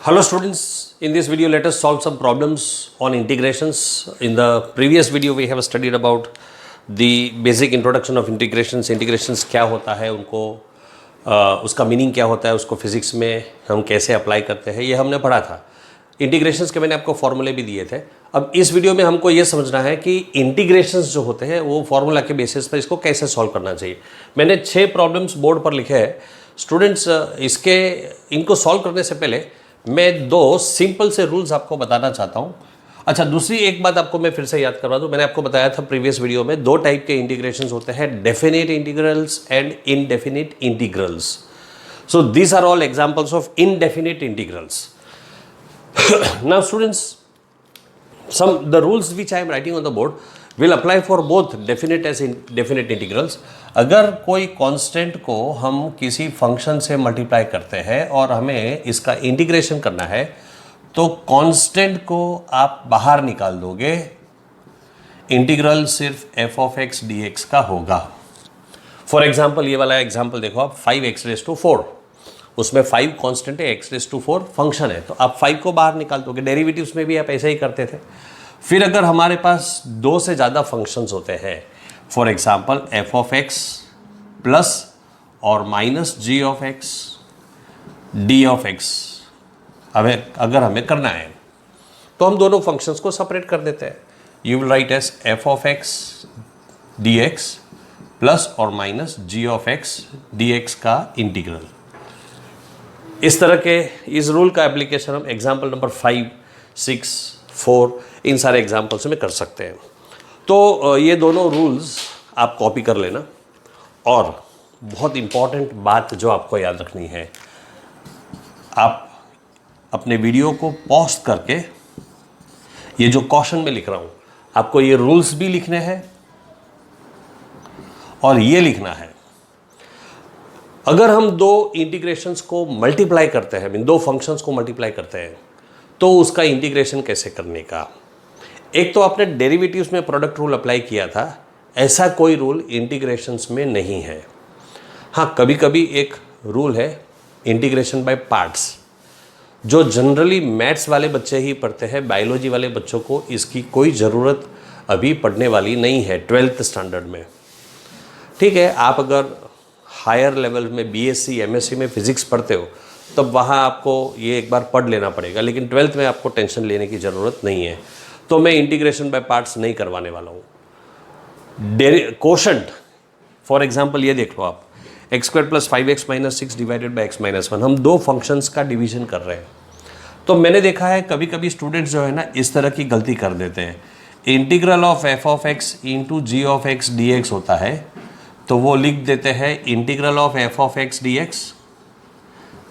Hello students, in this video let us solve some problems on integrations. In the previous video we have studied about the basic introduction of integrations. Integrations क्या होता है, उनको उसका meaning क्या होता है, उसको फिजिक्स में हम कैसे अप्लाई करते हैं, ये हमने पढ़ा था. इंटीग्रेशंस के मैंने आपको फॉर्मूले भी दिए थे. अब इस वीडियो में हमको ये समझना है कि इंटीग्रेशंस जो होते हैं वो फॉर्मूला के बेसिस पर इसको कैसे सॉल्व करना चाहिए. मैंने 6 प्रॉब्लम्स बोर्ड पर लिखे हैं. स्टूडेंट्स इनको सॉल्व करने से पहले मैं 2 सिंपल से रूल्स आपको बताना चाहता हूँ. अच्छा, दूसरी एक बात आपको मैं फिर से याद करवा दूँ. मैंने आपको बताया था प्रीवियस वीडियो में 2 टाइप के इंटीग्रेशंस होते हैं, definite integrals and indefinite integrals. So these are all examples of indefinite integrals. Now students, the rules which I am writing on the board will apply for both definite as indefinite integrals. अगर कोई constant को हम किसी function से multiply करते हैं और हमें इसका इंटीग्रेशन करना है, तो कांस्टेंट को आप बाहर निकाल दोगे, इंटीग्रल सिर्फ f of x dx का होगा. फॉर एग्जाम्पल ये वाला एग्जाम्पल देखो आप, 5x raised to 4, उसमें 5 कांस्टेंट है, x raised to 4 फंक्शन है, तो आप 5 को बाहर निकाल दोगे. डेरिवेटिव्स में भी आप ऐसे ही करते थे. फिर अगर हमारे पास 2 से ज़्यादा फंक्शंस होते हैं, for example f of x plus और minus g of x d of x, अगर हमें करना है तो हम दोनों फंक्शंस को सेपरेट कर देते हैं. You will write as f of x dx plus और minus g of x dx का इंटीग्रल. इस तरह के इस रूल का एप्लीकेशन हम एग्जाम्पल नंबर 5, 6, 4 इन सारे एग्जाम्पल्स में कर सकते हैं. तो ये दोनों रूल्स आप कॉपी कर लेना. और बहुत इम्पॉर्टेंट बात जो आपको याद रखनी है, आप अपने वीडियो को पॉज करके ये जो क्वेश्चन में लिख रहा हूँ, आपको ये रूल्स भी लिखने हैं और ये लिखना है. अगर हम 2 इंटीग्रेशंस को मल्टीप्लाई करते हैं, 2 फंक्शंस को मल्टीप्लाई करते हैं, तो उसका इंटीग्रेशन कैसे करने का. एक तो आपने डेरिवेटिव्स में प्रोडक्ट रूल अप्लाई किया था, ऐसा कोई रूल इंटीग्रेशंस में नहीं है. हाँ, कभी कभी एक रूल है इंटीग्रेशन बाय पार्ट्स, जो जनरली मैथ्स वाले बच्चे ही पढ़ते हैं. बायोलॉजी वाले बच्चों को इसकी कोई ज़रूरत अभी पढ़ने वाली नहीं है 12th स्टैंडर्ड में. ठीक है, आप अगर हायर लेवल में बीएससी एमएससी में फिजिक्स पढ़ते हो तब वहाँ आपको ये एक बार पढ़ लेना पड़ेगा, लेकिन 12th में आपको टेंशन लेने की ज़रूरत नहीं है. तो मैं इंटीग्रेशन बाय पार्ट्स नहीं करवाने वाला हूँ. कोशंट फॉर एग्जांपल ये देख लो आप, x² + 5x - 6 divided by x - 1, हम 2 फंक्शंस का डिवीजन कर रहे हैं. तो मैंने देखा है कभी कभी स्टूडेंट्स जो है ना इस तरह की गलती कर देते हैं. Integral of f of x into g of x dx होता है, तो वो लिख देते हैं integral of f of x dx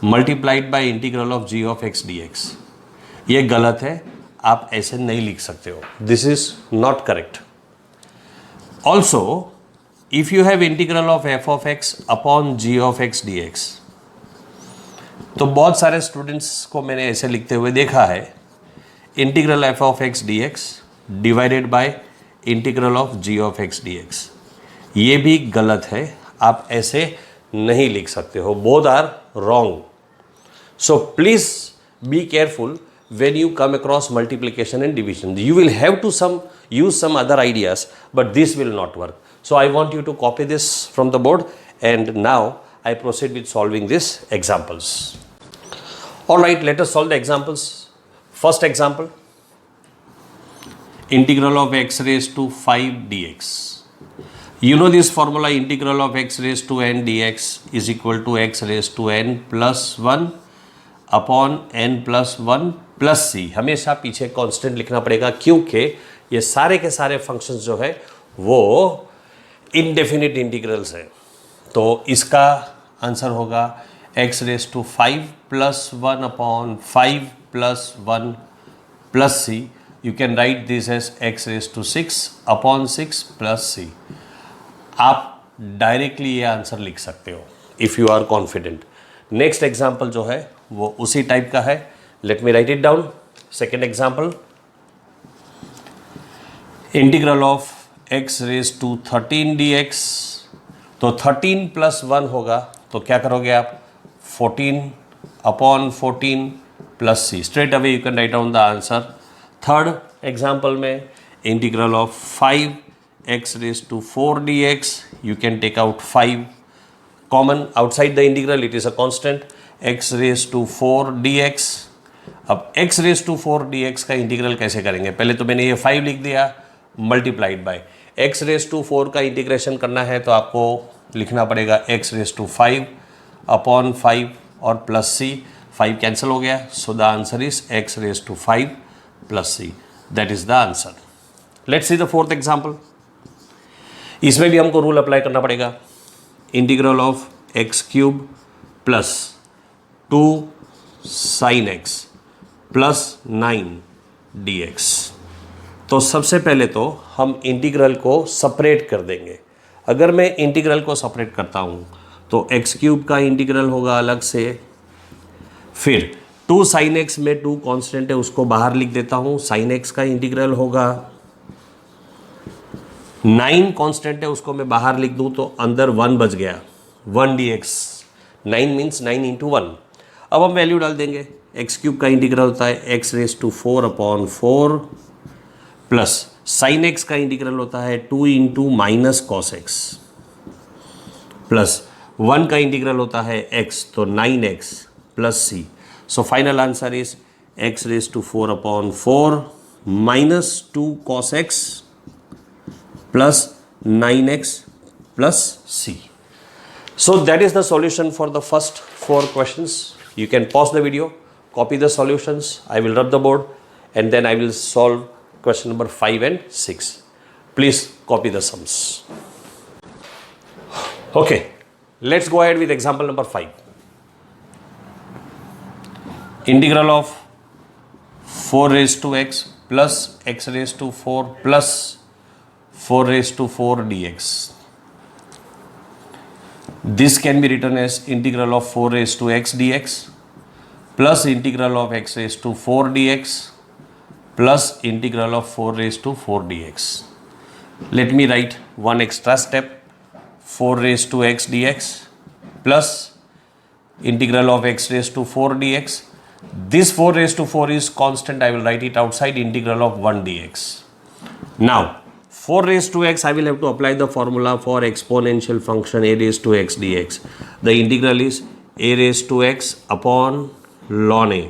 multiplied by integral of g of x dx. ये गलत है, आप ऐसे नहीं लिख सकते हो. This is not correct. Also if you have integral of f of x upon g of x dx, तो बहुत सारे स्टूडेंट्स को मैंने ऐसे लिखते हुए देखा है, integral f of x dx divided by integral of g of x dx. ये भी गलत है, आप ऐसे नहीं लिख सकते हो. Both are wrong. So please be careful when you come across multiplication and division. You will have to use some other ideas, but this will not work. So I want you to copy this from the board, and now I proceed with solving these examples. All right, let us solve the examples. First example, integral of x raised to 5 dx. You know this formula, integral of x raised to n dx is equal to x raised to n plus 1 upon n plus 1 plus C. हमेशा पीछे constant लिखना पड़ेगा, क्योंकि ये सारे के सारे functions जो है वो इनडेफिनिट इंटीग्रल्स है. तो इसका आंसर होगा x raise to 5 plus 1 upon 5 plus 1 plus C. You can write this as x raise to 6 upon 6 plus C. आप डायरेक्टली ये आंसर लिख सकते हो if you are confident. Next example जो है वो उसी टाइप का है. Let me write it down. Second example, integral of x raise to 13 dx. तो 13 प्लस 1 होगा, तो क्या करोगे आप, 14 upon 14 plus C. Straight away you can write down the answer. Third example में integral of 5x raised to 4 dx, you can take out 5 common outside the integral, it is a constant, x raised to 4 dx. अब x raised to 4 dx का integral कैसे करेंगे? पहले तो मैंने ये 5 लिख दिया multiplied by x raised to 4 का इंटीग्रेशन करना है तो आपको लिखना पड़ेगा x raised to 5 अपॉन 5 और प्लस c. 5 कैंसिल हो गया, so the answer is x raised to 5 plus c. That is the answer. Let's see the fourth example. इसमें भी हमको रूल अप्लाई करना पड़ेगा. Integral of x cube plus 2 sine x plus 9 dx. तो सबसे पहले तो हम इंटीग्रल को सेपरेट कर देंगे. अगर मैं इंटीग्रल को सेपरेट करता हूँ तो एक्स क्यूब का इंटीग्रल होगा अलग से, फिर 2 साइन एक्स में 2 कांस्टेंट है उसको बाहर लिख देता हूँ. साइन एक्स का इंटीग्रल होगा, 9 कांस्टेंट है उसको मैं बाहर लिख दूँ तो अंदर 1 बच गया, 1 dx. 9 means 9 into 1. अब हम वैल्यू डाल देंगे. एक्स क्यूब का इंटीग्रल होता है x raise to 4 upon 4 plus sine x का इंटीग्रल होता है 2 into minus cos x plus 1 का इंटीग्रल होता है x तो 9x plus c. So final answer is x raise to 4 upon 4 minus 2 cos x plus 9x plus c. So that is the solution for the first 4 questions. You can pause the video, copy the solutions. I will rub the board and then I will solve question number 5 and 6. Please copy the sums. Okay, let's go ahead with example number 5. Integral of 4 raised to x plus x raised to 4 plus 4 raised to 4 dx. This can be written as integral of 4 raised to x dx plus integral of x raised to 4 dx plus integral of 4 raised to 4 dx. Let me write one extra step. 4 raised to x dx plus integral of x raised to 4 dx. This 4 raised to 4 is constant. I will write it outside integral of 1 dx. Now 4 raised to x, I will have to apply the formula for exponential function a raised to x dx. The integral is a raised to x upon ln a.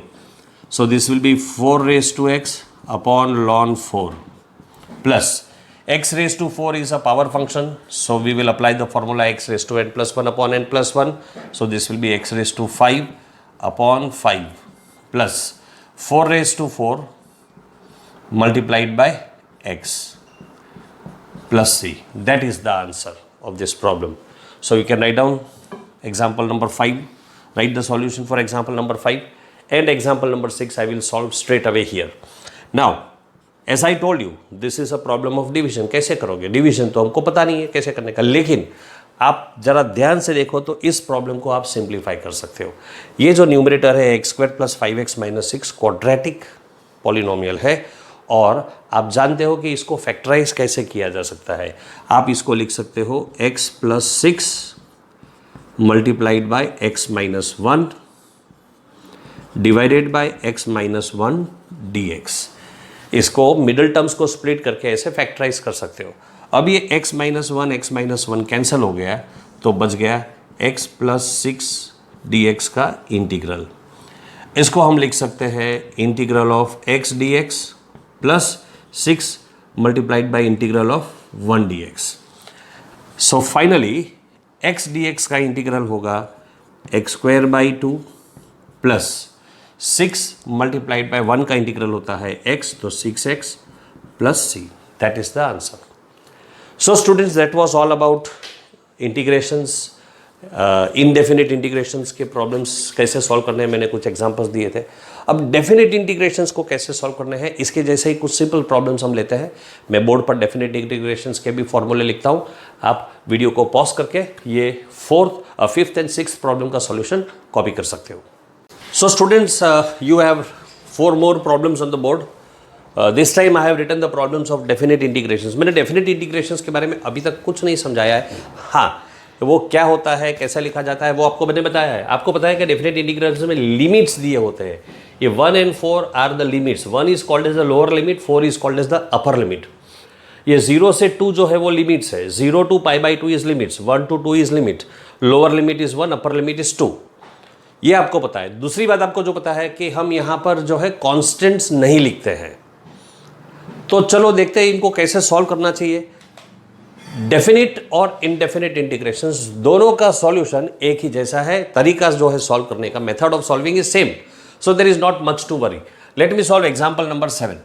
So this will be 4 raised to x upon ln 4 plus x raised to 4 is a power function. So we will apply the formula x raised to n plus 1 upon n plus 1. So this will be x raised to 5 upon 5 plus 4 raised to 4 multiplied by x plus c. That is the answer of this problem. So you can write down example number 5, write the solution for example number 5 and example number 6 I will solve straight away here. Now as I told you, this is a problem of division. कैसे करोगे? Division तो हमको पता नहीं है कैसे करने का, लेकिन आप जरा ध्यान से देखो तो इस प्रॉब्लम को आप सिंप्लीफाई कर सकते हो. ये जो न्यूमरेटर है x square plus 5x minus 6 quadratic polynomial है और आप जानते हो कि इसको फैक्टराइज कैसे किया जा सकता है. आप इसको लिख सकते हो x plus 6 multiplied by x minus 1 divided by x minus 1 dx. इसको मिडिल टर्म्स को स्प्लिट करके ऐसे फैक्टराइज कर सकते हो. अब ये x माइनस 1 कैंसिल हो गया तो बच गया x प्लस 6 dx का इंटीग्रल. इसको हम लिख सकते हैं integral of x dx plus 6 multiplied by integral of 1 dx. So finally x dx का इंटीग्रल होगा x square by 2 plus 6 multiplied by 1 का इंटीग्रल होता है x तो 6x plus c. That is the answer. So students, that was all about integrations. Indefinite integrations के problems कैसे solve करने हैं मैंने कुछ एग्जांपल्स दिए थे. अब डेफिनेट इंटीग्रेशंस को कैसे सॉल्व करने हैं इसके जैसे ही कुछ सिंपल प्रॉब्लम्स हम लेते हैं. मैं बोर्ड पर डेफिनेट इंटीग्रेशंस के भी फॉर्मूले लिखता हूँ. आप वीडियो को पॉज करके ये 5th and 6th प्रॉब्लम का सॉल्यूशन कॉपी कर सकते हो. So students, you have 4 more problems on the board. This time I have written the problems of definite integrations. मैंने डेफिनेट इंटीग्रेशंस के बारे में अभी तक कुछ नहीं समझाया है. हाँ, वो क्या होता है, कैसे लिखा जाता है, वो आपको मैंने बताया है. आपको पता है कि डेफिनेट इंटीग्रेशंस में लिमिट्स दिए होते हैं. ये 1 and 4 are the limits. 1 is called as the lower limit, 4 is called as the upper limit. ये 0 से 2 जो है वो लिमिट्स है. 0 to π/2 is limits, 1 to 2 is limit, lower limit is 1, upper limit is 2. ये आपको पता है. दूसरी बात आपको जो पता है कि हम यहाँ पर जो है कॉन्स्टेंट्स नहीं लिखते हैं. तो चलो देखते हैं इनको कैसे सॉल्व करना चाहिए. डेफिनिट और इनडेफिनिट इंटीग्रेशंस दोनों का सॉल्यूशन एक ही जैसा है. तरीका जो है सॉल्व करने का, method of solving is same. So there is not much to worry. Let me solve example number 7.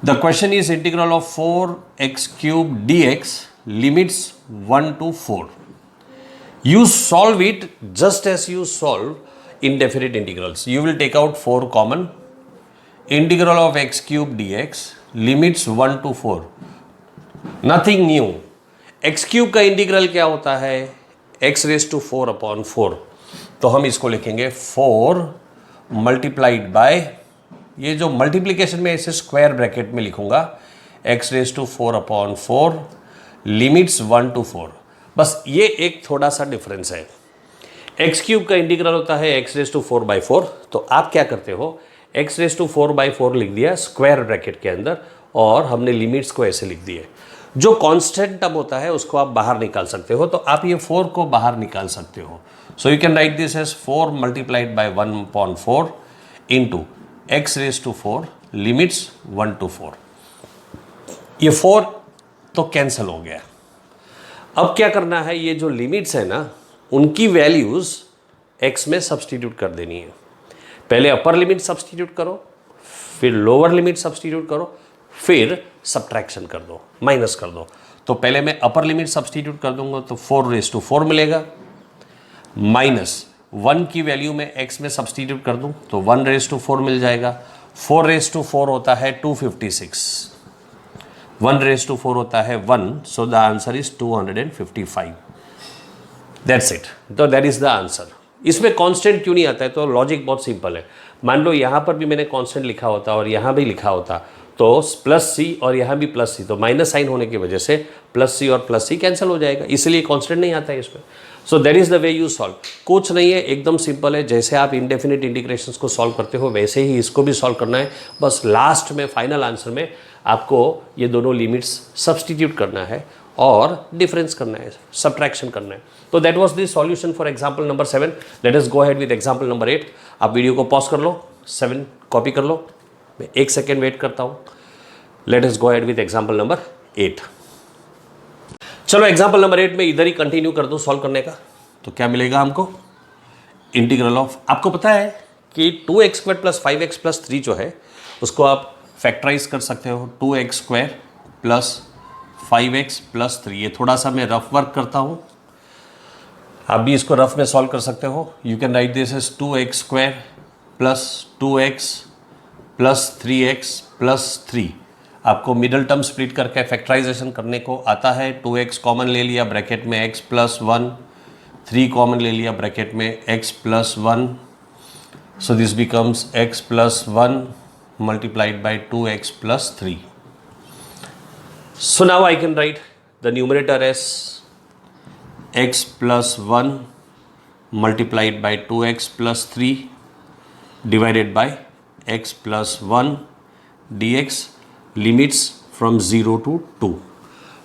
The question is integral of 4x³ dx limits 1 to 4. You solve it just as you solve indefinite integrals. You will take out 4 common. Integral of x³ dx limits 1 to 4. Nothing new. x³ का integral क्या होता है? x⁴/4. तो हम इसको लिखेंगे 4 multiplied bye, ये जो मल्टीप्लीकेशन में इसे स्क्वायर ब्रैकेट में लिखूंगा, x⁴/4 लिमिट्स 1 to 4. बस ये एक थोड़ा सा डिफरेंस है. x³ का इंटीग्रल होता है x⁴/4. तो आप क्या करते हो, x⁴/4 लिख दिया स्क्वायर ब्रैकेट के अंदर और हमने लिमिट्स को ऐसे लिख दिए. जो कांस्टेंट टर्म होता है उसको आप बाहर निकाल सकते हो. तो आप ये 4 को बाहर निकाल सकते हो. So you can write this as 4 multiplied by 1/4 into x⁴ limits 1 to 4. ये 4 तो कैंसिल हो गया. अब क्या करना है, ये जो लिमिट्स है ना उनकी वैल्यूज x में सब्सटीट्यूट कर देनी है. पहले अपर लिमिट सब्सटीट्यूट करो, फिर लोअर लिमिट सब्सटीट्यूट करो, फिर सब्ट्रैक्शन कर दो, माइनस कर दो. तो पहले मैं अपर लिमिट सब्सटीट्यूट कर दूंगा तो 4⁴ मिलेगा, माइनस 1 की वैल्यू में x में सब्सटीट्यूट कर दूं तो 1⁴ मिल जाएगा. 4⁴ होता है 256, 1⁴ होता है 1. So the answer is 255. That's it. तो दैट इज द आंसर. इसमें कांस्टेंट क्यों नहीं आता है? तो लॉजिक बहुत सिंपल है. मान लो यहाँ पर भी मैंने कांस्टेंट लिखा होता और यहाँ भी लिखा होता तो +c और यहाँ भी +c, तो माइनस साइन होने की वजह से +c और +c कैंसिल हो जाएगा, इसलिए कांस्टेंट नहीं आता है इसमें. So that is the way you solve. कुछ नहीं है, एकदम सिंपल है. जैसे आप इंडेफिनिट इंटीग्रेशंस को सॉल्व करते हो वैसे ही इसको भी सॉल्व करना है. बस लास्ट में फाइनल आंसर में आपको ये दोनों लिमिट्स सब्सटीट्यूट करना है और डिफरेंस करना है, सब्ट्रैक्शन करना है. तो that was the solution for example number 7. Let us go ahead with example number 8. आप वीडियो को पॉज कर लो, 7 कॉपी कर लो. मैं 1 सेकेंड वेट करता हूँ. Let us go ahead with example number 8. चलो एग्जांपल नंबर 8 में इधर ही कंटिन्यू कर दूँ सॉल्व करने का. तो क्या मिलेगा हमको? इंटीग्रल ऑफ, आपको पता है कि 2x² + 5x + 3 जो है उसको आप फैक्टराइज कर सकते हो. 2x² + 5x + 3. ये थोड़ा सा मैं रफ वर्क करता हूँ, आप भी इसको रफ में सॉल्व कर सकते हो. You can write this as 2x² + 2x + 3x + 3. आपको मिडल टर्म स्प्लिट करके फैक्टराइजेशन करने को आता है. 2x कॉमन ले लिया ब्रैकेट में x + 1, 3 कॉमन ले लिया ब्रैकेट में x + 1. So this becomes x + 1 multiplied by 2x + 3. So now I can write the numerator as x + 1 multiplied by 2x + 3 divided by x + 1 dx limits from 0 to 2.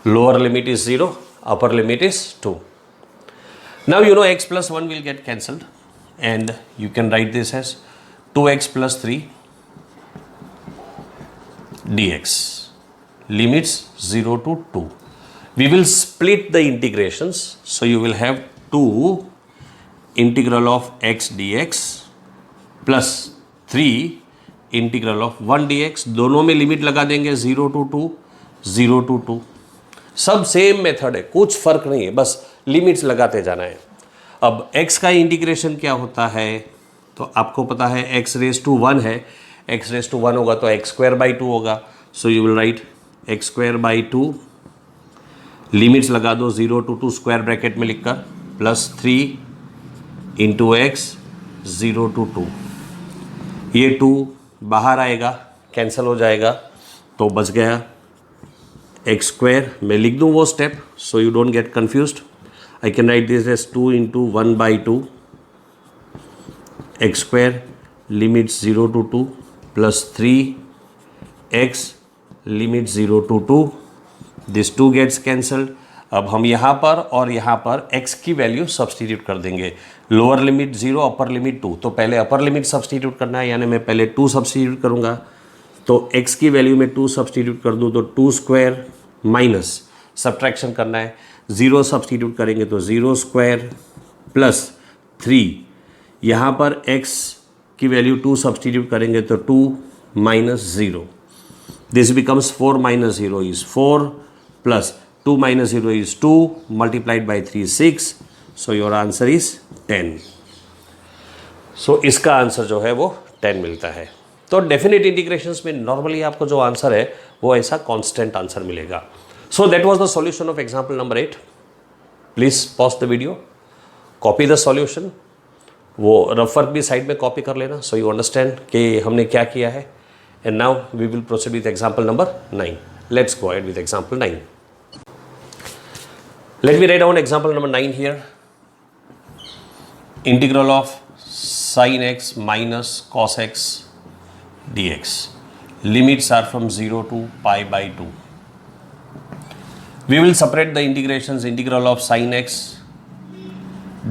Lower limit is 0, upper limit is 2. Now you know x + 1 will get cancelled and you can write this as 2x + 3 dx limits 0 to 2. We will split the integrations. So you will have 2 integral of x dx plus 3 integral of 1 dx. दोनों में limit लगा देंगे 0 to 2, 0 to 2. सब same method है, कुछ फर्क नहीं है, बस लिमिट्स लगाते जाना है. अब x का इंटीग्रेशन क्या होता है? तो आपको पता है x⁴ है, x⁴ होगा तो x² 2 होगा. So you will right x² 2, limits लगा दो 0 to 2 स्क्वायर ब्रैकेट में लिखकर, +3 इंटू x 0 to 2. ये 2 बाहर आएगा, कैंसिल हो जाएगा, तो बच गया x². मैं लिख दूँ वो step so you don't get confused. I can write this as 2 into 1/2 x² limits 0 to 2 plus 3x limits 0 to 2. This 2 gets cancelled. अब हम यहाँ पर और यहाँ पर x की वैल्यू सब्सटीट्यूट कर देंगे. Lower limit 0, upper limit 2. तो पहले अपर लिमिट सब्सटीट्यूट करना है, यानी मैं पहले 2 सब्सटीट्यूट करूँगा. तो x की वैल्यू में 2 सब्सटीट्यूट कर दूँ तो 2 स्क्वायर माइनस सब्ट्रैक्शन करना है. 0 सब्सटीट्यूट करेंगे तो 0 स्क्वायर प्लस 3. यहाँ पर x की वैल्यू 2 सब्सटीट्यूट करेंगे तो 2 minus 0. This becomes 4 minus 0 is 4 plus 2 minus 0 is 2 multiplied by 3 6. So your answer is 10. सो इसका आंसर जो है वो 10 मिलता है. तो डेफिनेट इंटीग्रेशंस में नॉर्मली आपको जो आंसर है वो ऐसा कांस्टेंट आंसर मिलेगा. So that was the solution of example number 8. Please pause the video, copy the solution. वो रफ वर्क भी साइड में कॉपी कर लेना सो यू अंडरस्टैंड कि हमने क्या किया है. And now we will proceed with example number 9. Let's go ahead with example 9. Let me write down example number 9 here. Integral of sin x minus cos x dx. Limits are from 0 to pi by 2. We will separate the integrations. Integral of sin x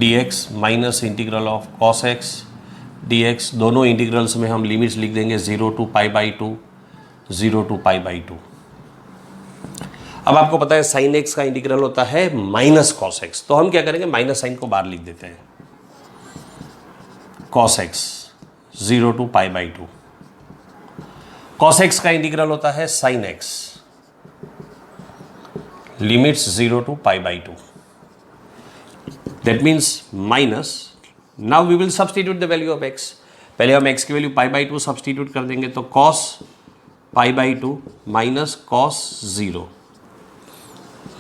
dx minus integral of cos x dx. दोनों integrals में हम limits लिख देंगे 0 to pi by 2, 0 to pi by 2. अब आपको पता है sin x का इंटीग्रल होता है माइनस cos x. तो हम क्या करेंगे, माइनस साइन को बाहर लिख देते हैं. cos x 0 to pi by 2. cos x का इंटीग्रल होता है sin x, limits 0 to pi by 2. That means minus. Now we will substitute the value of x. पहले हम x की वैल्यू pi by 2 सब्सटीट्यूट कर देंगे तो cos pi by 2 minus cos 0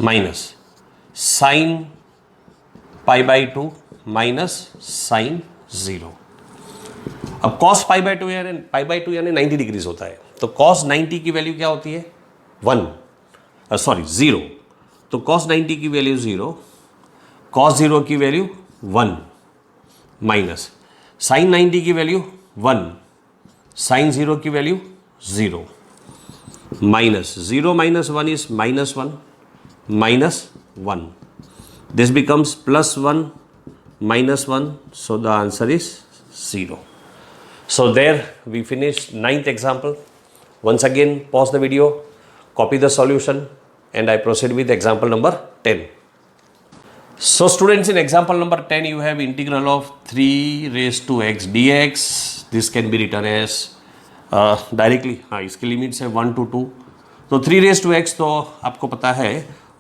minus sin pi by 2 minus sin 0. अब cos pi by 2 यानी 90 degrees होता है. तो cos 90 की वैल्यू क्या होती है 1, 0. तो cos 90 की वैल्यू 0, cos 0 की वैल्यू 1 माइनस sin 90 की वैल्यू 1, sin 0 की value 0 minus 0 minus 1 is minus 1 minus 1. This becomes plus 1 minus 1. So the answer is 0. So there we finished 9th example. Once again pause the video, copy the solution, and I proceed with example number 10. So students, in example number 10 you have integral of 3 raised to x dx. This can be written as directly, इसकी limits है 1 to 2. तो 3 raised to x तो आपको पता है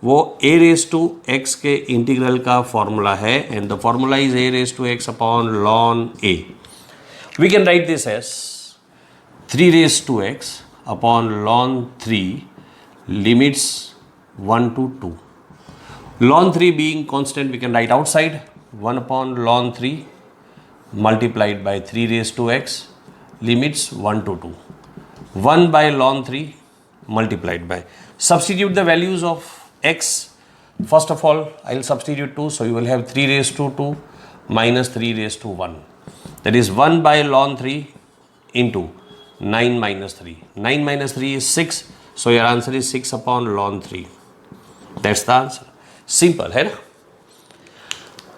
वो a raised to x के integral का फॉर्मूला है. And the formula is a raised to x upon ln a. We can write this as 3 raised to x upon ln 3 limits 1 to 2. ln 3 being constant, we can write outside 1 upon ln 3 multiplied by 3 raised to x limits 1 to 2. 1 by ln 3 multiplied by. Substitute the values of x. First of all, I will substitute 2. So you will have 3 raised to 2 minus 3 raised to 1. That is 1 by ln 3 into 9 minus 3. 9 minus 3 is 6. So your answer is 6 upon ln 3. That's the answer. Simple, है ना?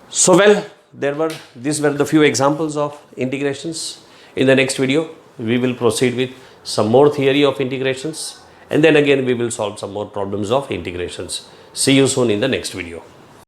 So well, these were the few examples of integrations. In the next video, we will proceed with some more theory of integrations. And then again we will solve some more problems of integrations. See you soon in the next video.